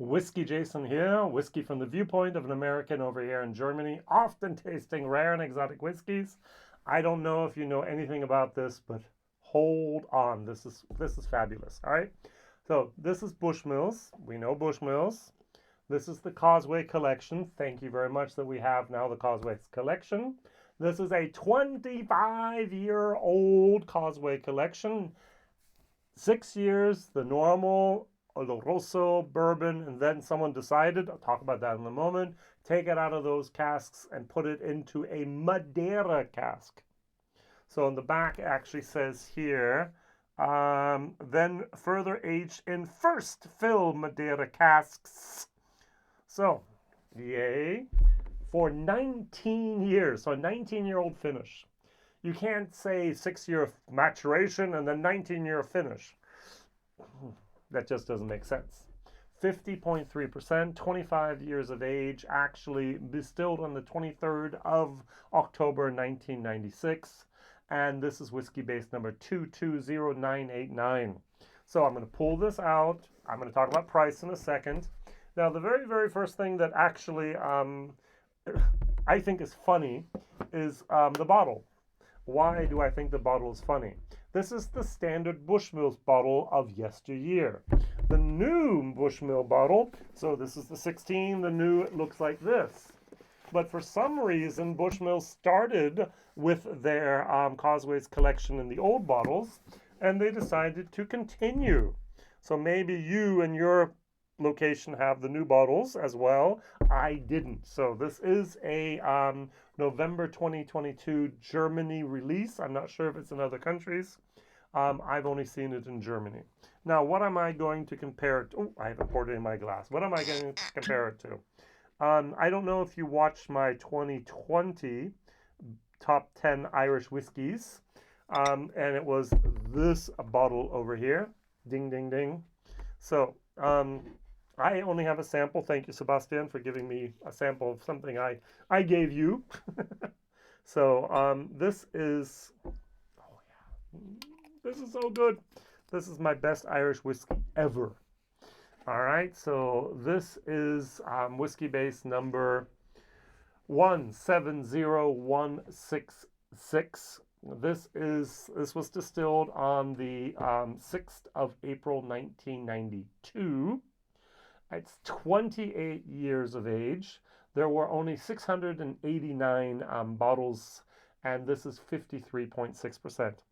WhiskyJason here, whiskey from the viewpoint of an American over here in Germany, often tasting rare and exotic whiskeys. I don't know if you know anything about this, but hold on, this is fabulous. All right, so this is Bushmills. We know Bushmills. This is the Causeway Collection. Thank you very much that we have now the Causeway Collection. This is a 25-year-old Causeway Collection. 6 years, the normal Oloroso bourbon, and then someone decided, I'll talk about that in a moment, take it out of those casks and put it into a Madeira cask. So on the back it actually says here, then further aged in first fill Madeira casks. So, yay, for 19 years, so a 19-year-old finish. You can't say 6-year maturation and then 19-year finish. That just doesn't make sense. 50.3%, 25 years of age, actually distilled on the 23rd of October 1996. And this is Whiskybase number 220989. So I'm going to pull this out. I'm going to talk about price in a second. Now, the very, very first thing that actually I think is funny is the bottle. Why do I think the bottle is funny? This is the standard Bushmills bottle of yesteryear. The new Bushmill bottle, so this is the 16, the new, it looks like this. But for some reason, Bushmills started with their Causeway's collection in the old bottles, and they decided to continue. So maybe you and your location have the new bottles as well. I didn't. So this is a November 2022 Germany release. I'm not sure if it's in other countries. I've only seen it in Germany. Now, what am I going to compare it to? Oh, I haven't poured it in my glass. What am I going to compare it to? I don't know if you watched my 2020 top 10 Irish whiskeys. And it was this bottle over here. Ding, ding, ding. So, I only have a sample. Thank you, Sebastian, for giving me a sample of something I gave you. So this is, oh yeah, this is so good. This is my best Irish whiskey ever. All right, so this is Whiskybase number 170166. This was distilled on the 6th of April 1992. It's 28 years of age. There were only 689 bottles, and this is 53.6%.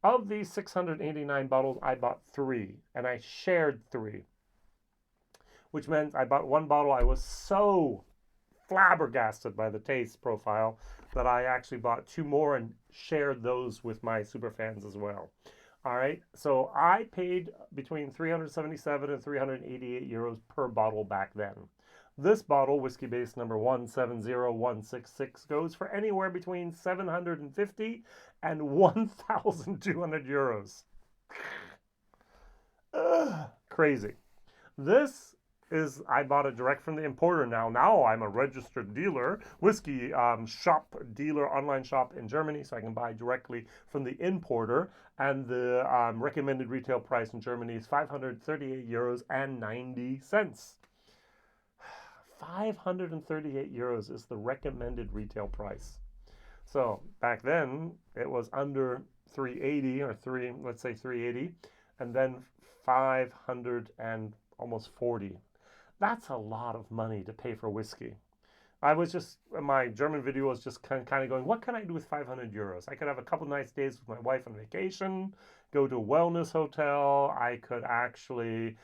Of these 689 bottles, I bought 3, and I shared 3, which meant I bought 1 bottle. I was so flabbergasted by the taste profile that I actually bought 2 more and shared those with my super fans as well. All right, so I paid between 377 and 388 euros per bottle back then. This bottle, Whiskybase number 170166, goes for anywhere between 750 and 1,200 euros. Crazy. This is, I bought it direct from the importer now. Now I'm a registered dealer, whiskey shop dealer, online shop in Germany, so I can buy directly from the importer. And the recommended retail price in Germany is 538 euros and 90 cents. 538 euros is the recommended retail price. So back then it was under 380 or let's say 380, and then 500 and almost 40. That's a lot of money to pay for whiskey. I was just, my German video was just kind of going, what can I do with 500 euros? I could have a couple nice days with my wife on vacation, go to a wellness hotel. I could actually,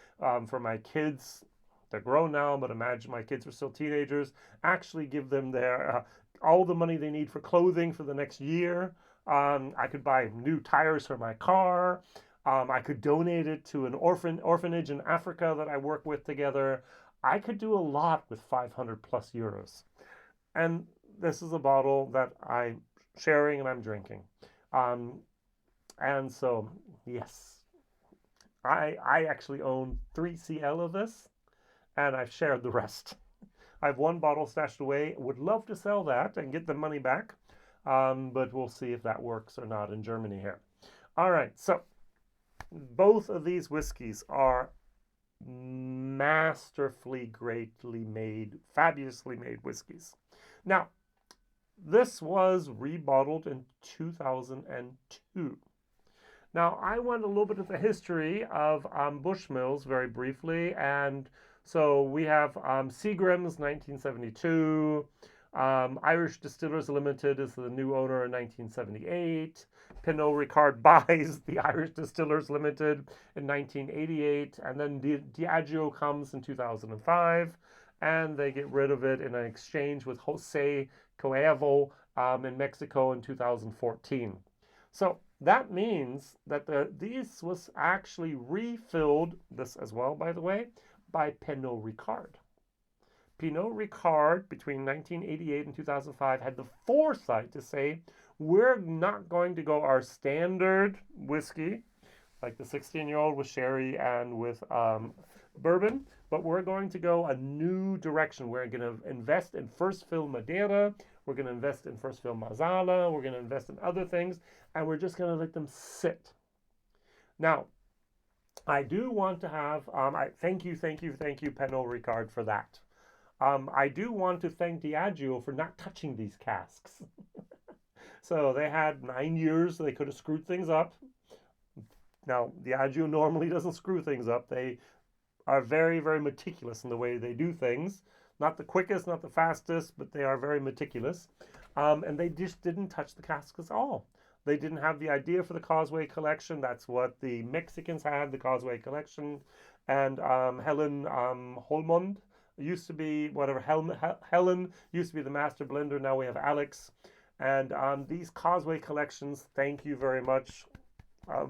for my kids, they're grown now, but imagine my kids were still teenagers, actually give them their all the money they need for clothing for the next year. I could buy new tires for my car. I could donate it to an orphanage in Africa that I work with together. I could do a lot with 500 plus euros. And this is a bottle that I'm sharing and I'm drinking. And so, yes, I actually own 3 CL of this, and I've shared the rest. I have 1 bottle stashed away. Would love to sell that and get the money back, but we'll see if that works or not in Germany here. All right, so both of these whiskeys are masterfully, greatly made, fabulously made whiskeys. Now, this was rebottled in 2002. Now, I went a little bit of the history of Bushmills very briefly, and so we have Seagram's 1972, Irish Distillers Limited is the new owner in 1978, Pernod Ricard buys the Irish Distillers Limited in 1988, and then Diageo comes in 2005, and they get rid of it in an exchange with Jose Cuervo in Mexico in 2014. So that means that these was actually refilled, this as well, by the way, by Pernod Ricard. Pernod Ricard, between 1988 and 2005, had the foresight to say, we're not going to go our standard whiskey, like the 16-year-old with sherry and with bourbon, but we're going to go a new direction. We're going to invest in first fill Madeira. We're going to invest in first fill Marsala. We're going to invest in other things, and we're just going to let them sit. Now, I do want to have, thank you, Pernod Ricard, for that. I do want to thank Diageo for not touching these casks. So they had 9 years. They could have screwed things up. Now, Diageo normally doesn't screw things up. They are very, very meticulous in the way they do things. Not the quickest, not the fastest, but they are very meticulous. And they just didn't touch the casks at all. They didn't have the idea for the Causeway Collection. That's what the Mexicans had, the Causeway Collection. And Helen Holmond used to be, Helen used to be the master blender. Now we have Alex. And these Causeway Collections, thank you very much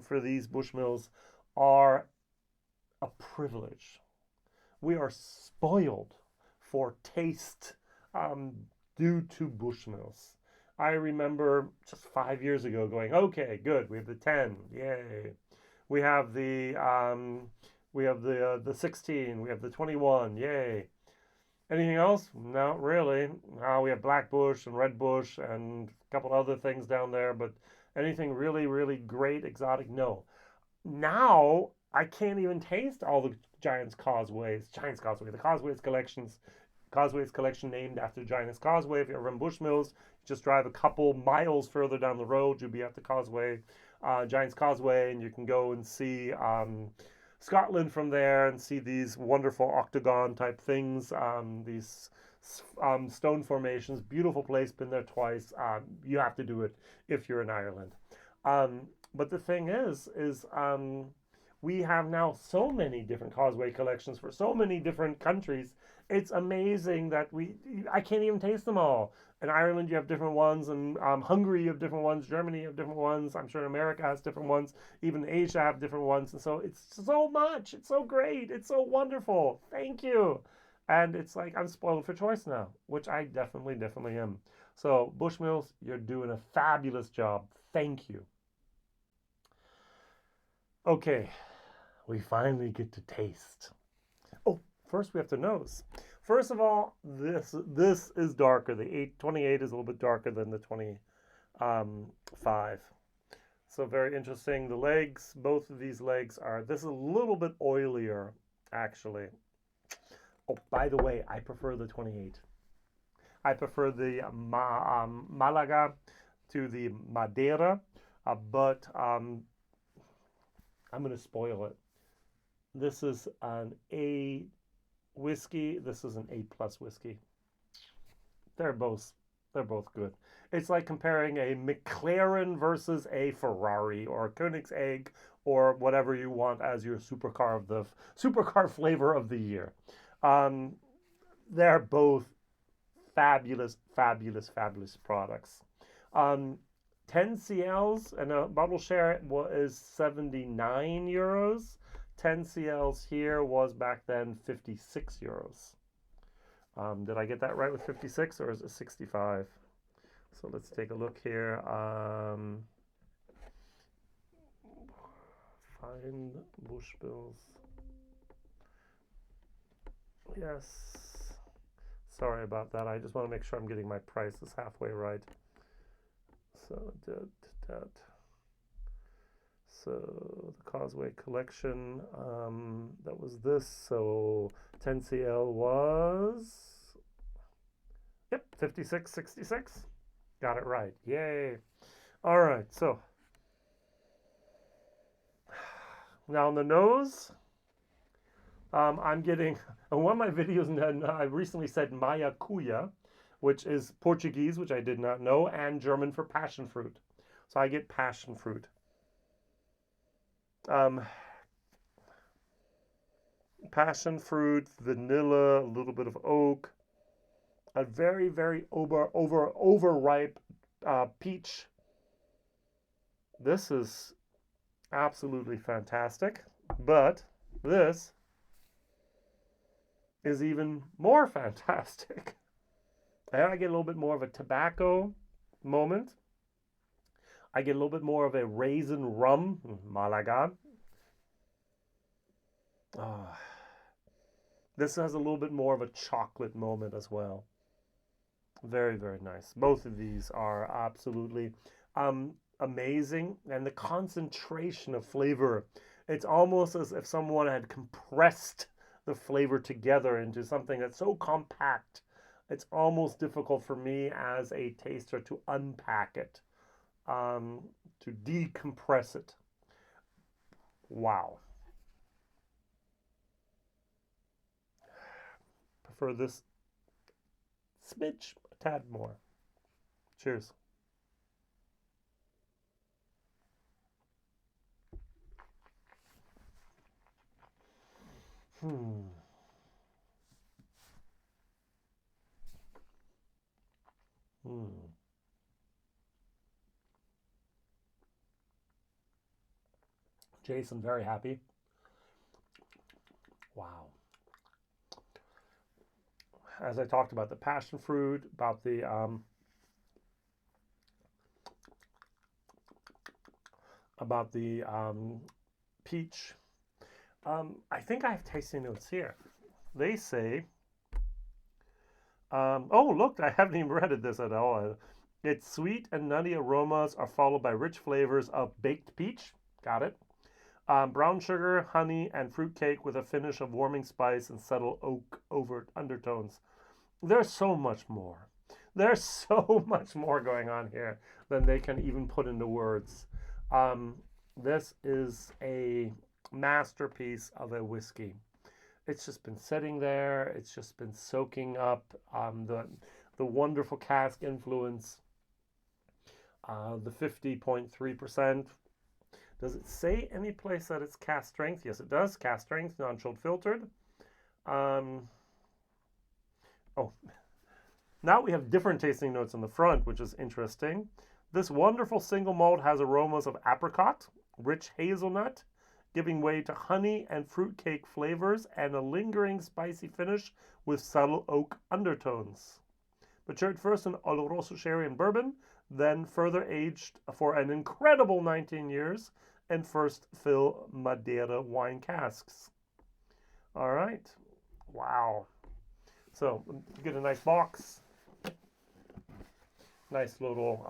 for these Bushmills, are a privilege. We are spoiled for taste due to Bushmills. I remember just 5 years ago going, okay, good, we have the 10, yay. We have the 16, we have the 21, yay. Anything else? Not really. We have Black Bush and Red Bush and a couple other things down there, but anything really, really great, exotic? No. Now, I can't even taste all the the Causeway's Collection named after Giant's Causeway. If you're from Bushmills, just drive a couple miles further down the road, you'll be at the Causeway, Giant's Causeway, and you can go and see Scotland from there and see these wonderful octagon type things, these stone formations. Beautiful place, been there twice. You have to do it if you're in Ireland. But the thing is we have now so many different Causeway Collections for so many different countries. It's amazing that I can't even taste them all. In Ireland, you have different ones, and Hungary, you have different ones, Germany, you have different ones. I'm sure America has different ones. Even Asia have different ones. And so it's so much. It's so great. It's so wonderful. Thank you. And it's like I'm spoiled for choice now, which I definitely am. So Bushmills, you're doing a fabulous job. Thank you. Okay, we finally get to taste. Oh, first we have to nose. First of all, this is darker. The 28 is a little bit darker than the 25. So very interesting. The legs, both of these legs this is a little bit oilier, actually. Oh, by the way, I prefer the 28. I prefer the Malaga to the Madeira, but I'm going to spoil it. This is an A whiskey. This is an A+ whiskey. They're both good. It's like comparing a McLaren versus a Ferrari or a Koenigsegg or whatever you want as your supercar flavor of the year. They're both fabulous products. 10 CLs and a bottle share is 79 euros. 10 CLs here was back then 56 euros. Did I get that right with 56 or is it 65? So let's take a look here. Find Bushmills. Yes. Sorry about that. I just want to make sure I'm getting my prices halfway right. So So the Causeway Collection, that was this. So 10 CL was, yep, 56.66. Got it right. Yay. All right, so now on the nose, I'm getting, on one of my videos, and I recently said Maiacuia, which is Portuguese, which I did not know, and German for passion fruit. So I get passion fruit. Passion fruit, vanilla, a little bit of oak, a very, very overripe peach. This is absolutely fantastic, but this is even more fantastic. I get a little bit more of a tobacco moment. I get a little bit more of a raisin rum, Malaga. This has a little bit more of a chocolate moment as well. Very, very nice. Both of these are absolutely amazing. And the concentration of flavor, it's almost as if someone had compressed the flavor together into something that's so compact. It's almost difficult for me as a taster to unpack it, to decompress it. Wow. Prefer this smidge, a tad more. Cheers. Jason, very happy. Wow. As I talked about the passion fruit, about the peach. I think I have tasting notes here. They say, oh, look, I haven't even read this at all. Its sweet and nutty aromas are followed by rich flavors of baked peach. Got it. Brown sugar, honey, and fruitcake with a finish of warming spice and subtle oak undertones. There's so much more. There's so much more going on here than they can even put into words. This is a masterpiece of a whiskey. It's just been sitting there. It's just been soaking up the wonderful cask influence. The 50.3%. Does it say any place that it's cask strength? Yes, it does. Cask strength, non-chilled filtered. Oh, now we have different tasting notes on the front, which is interesting. This wonderful single malt has aromas of apricot, rich hazelnut, giving way to honey and fruitcake flavors, and a lingering spicy finish with subtle oak undertones. Matured first in Oloroso sherry and bourbon, then further aged for an incredible 19 years, and first fill Madeira wine casks. All right. Wow. So you get a nice box. Nice little,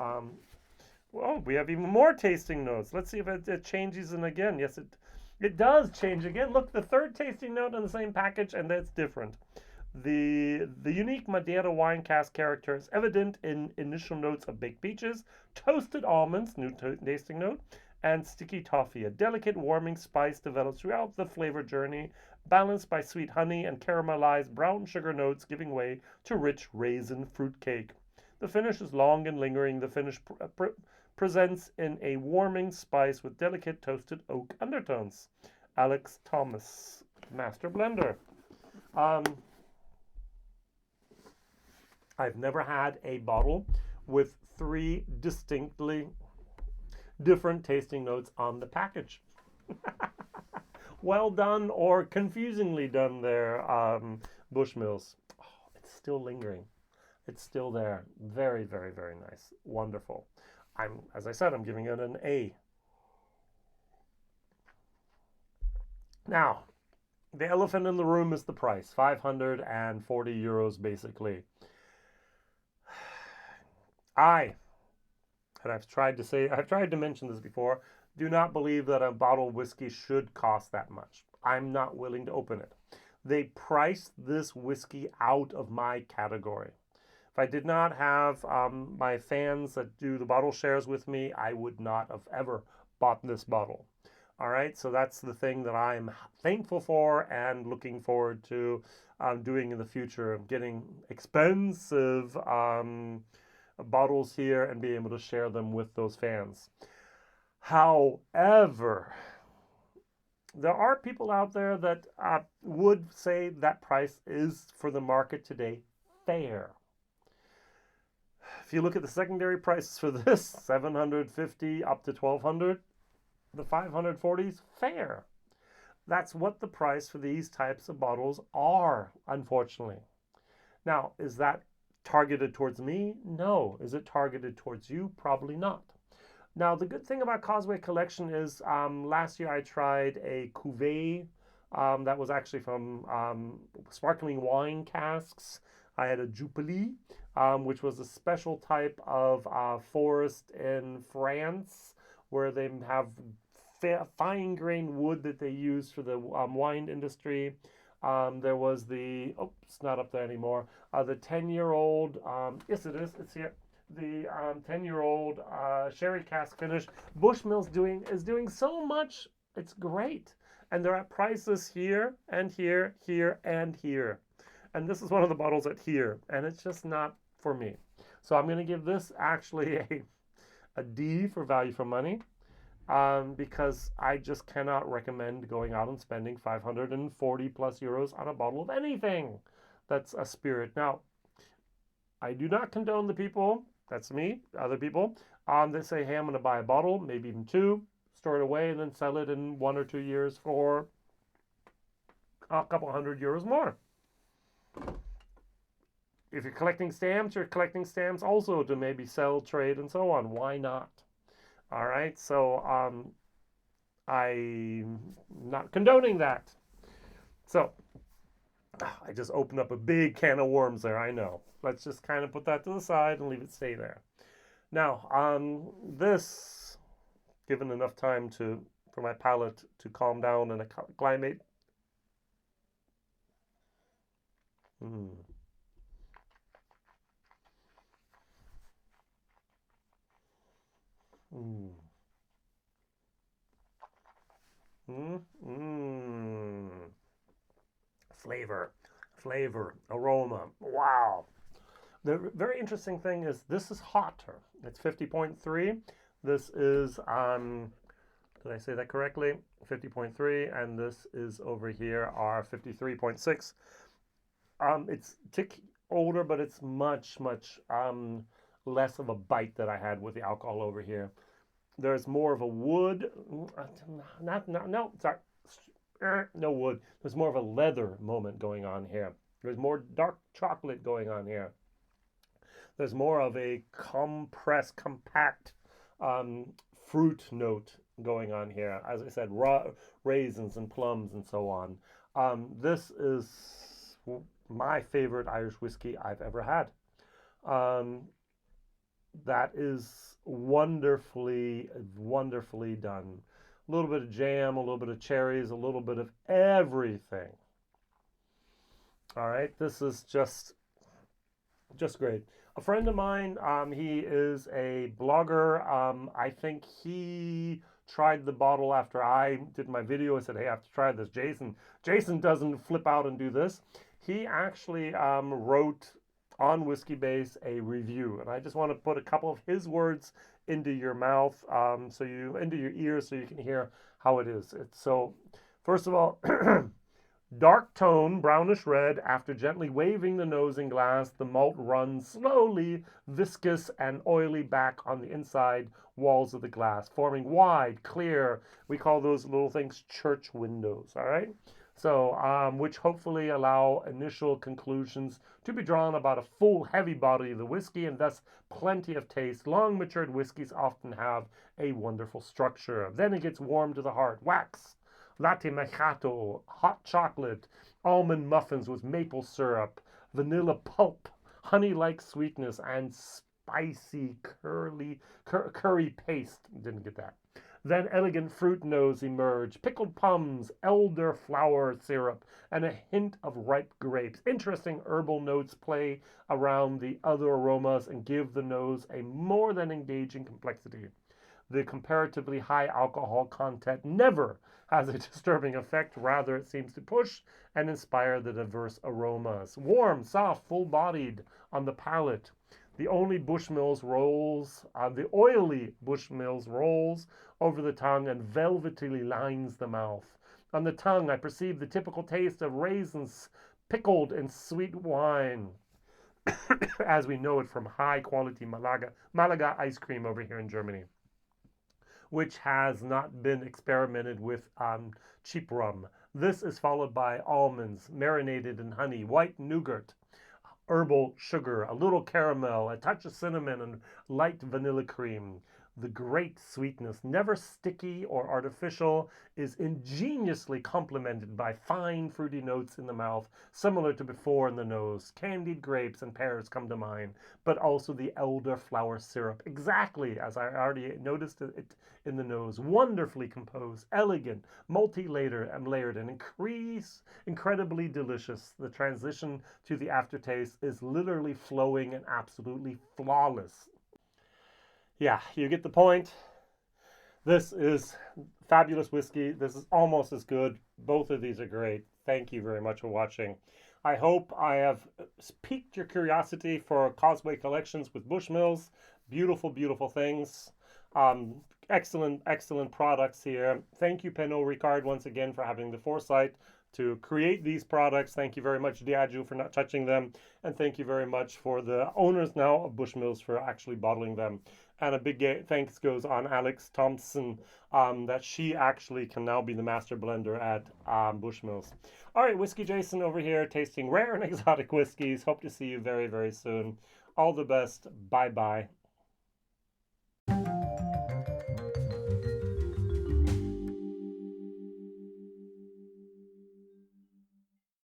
well, we have even more tasting notes. Let's see if it changes in again. Yes, it does change again. Look, the third tasting note on the same package, and that's different. The unique Madeira wine cask character is evident in initial notes of baked peaches, toasted almonds, new tasting note, and sticky toffee. A delicate warming spice develops throughout the flavor journey, balanced by sweet honey and caramelized brown sugar notes, giving way to rich raisin fruitcake. The finish is long and lingering. The finish presents in a warming spice with delicate toasted oak undertones. Alex Thomas, Master Blender. I've never had a bottle with 3 distinctly different tasting notes on the package. Well done, or confusingly done there, Bushmills. Oh, it's still lingering. It's still there. Very, very, very nice. Wonderful. As I said, I'm giving it an A. Now, the elephant in the room is the price. 540 euros, basically. I've tried to mention this before, do not believe that a bottle of whiskey should cost that much. I'm not willing to open it. They priced this whiskey out of my category. If I did not have my fans that do the bottle shares with me, I would not have ever bought this bottle. All right, so that's the thing that I'm thankful for and looking forward to doing in the future, getting expensive bottles here and be able to share them with those fans. However, there are people out there that would say that price is, for the market today, fair. If you look at the secondary prices for this, 750 up to 1200, the 540s, fair. That's what the price for these types of bottles are, unfortunately. Now, is that targeted towards me? No. Is it targeted towards you? Probably not. Now, the good thing about Causeway Collection is last year I tried a cuvee that was actually from sparkling wine casks. I had a Jupiler, which was a special type of forest in France where they have fine-grained wood that they use for the wine industry. There was the, it's not up there anymore, the 10-year-old, yes it is, it's here, the 10-year-old sherry cask finish. Bushmills is doing so much, it's great. And they're at prices here, and here, here, and here. And this is one of the bottles at here, and it's just not for me. So I'm going to give this actually a D for value for money. Because I just cannot recommend going out and spending 540 plus euros on a bottle of anything that's a spirit. Now, I do not condone the people, that's me, other people, that say, hey, I'm going to buy a bottle, maybe even two, store it away, and then sell it in 1 or 2 years for a couple €100 more. If you're collecting stamps, you're collecting stamps also to maybe sell, trade, and so on. Why not? All right, so I'm not condoning that. So I just opened up a big can of worms there, I know. Let's just kind of put that to the side and leave it stay there. Now, this, given enough time for my palate to calm down and acclimate. Mm. Mm. Flavor, aroma. Wow. The very interesting thing is this is hotter. It's 50.3. This is, did I say that correctly? 50.3, and this is over here are 53.6. It's tick older, but it's much less of a bite that I had with the alcohol over here. There's more of a wood, no wood. There's more of a leather moment going on here. There's more dark chocolate going on here. There's more of a compressed, compact fruit note going on here. As I said, raw raisins and plums and so on. This is my favorite Irish whiskey I've ever had. That is wonderfully done. A little bit of jam, a little bit of cherries, a little bit of everything. All right, this is just great. A friend of mine, he is a blogger. I think he tried the bottle after I did my video. I said, hey, I have to try this. Jason doesn't flip out and do this. He actually wrote on Whiskybase a review, and I just want to put a couple of his words into your mouth, into your ears, so you can hear how it is. So, first of all, dark tone, brownish red. After gently waving the nosing glass, the malt runs slowly, viscous and oily back on the inside walls of the glass, forming wide, clear. We call those little things church windows. All right. So, which hopefully allow initial conclusions to be drawn about a full, heavy body of the whiskey, and thus plenty of taste. Long matured whiskeys often have a wonderful structure. Then it gets warm to the heart. Wax, latte macchiato, hot chocolate, almond muffins with maple syrup, vanilla pulp, honey-like sweetness, and spicy curry paste. Didn't get that. Then elegant fruit notes emerge, pickled plums, elderflower syrup, and a hint of ripe grapes. Interesting herbal notes play around the other aromas and give the nose a more than engaging complexity. The comparatively high alcohol content never has a disturbing effect. Rather, it seems to push and inspire the diverse aromas. Warm, soft, full-bodied on the palate. The oily Bushmills rolls over the tongue and velvetily lines the mouth. On the tongue, I perceive the typical taste of raisins pickled in sweet wine, as we know it from high-quality Malaga ice cream over here in Germany, which has not been experimented with on cheap rum. This is followed by almonds marinated in honey, white nougat, herbal sugar, a little caramel, a touch of cinnamon, and light vanilla cream. The great sweetness, never sticky or artificial, is ingeniously complemented by fine fruity notes in the mouth, similar to before in the nose. Candied grapes and pears come to mind, but also the elderflower syrup, exactly as I already noticed it in the nose. Wonderfully composed, elegant, multi-layered and incredibly delicious. The transition to the aftertaste is literally flowing and absolutely flawless. Yeah, you get the point. This is fabulous whiskey. This is almost as good. Both of these are great. Thank you very much for watching. I hope I have piqued your curiosity for Causeway Collections with Bushmills. Beautiful, beautiful things. Excellent, excellent products here. Thank you, Pernod Ricard, once again for having the foresight to create these products. Thank you very much, Diageo, for not touching them. And thank you very much for the owners now of Bushmills for actually bottling them. And a big thanks goes on Alex Thompson, that she actually can now be the master blender at Bushmills. All right, WhiskyJason over here, tasting rare and exotic whiskeys. Hope to see you very, very soon. All the best. Bye-bye.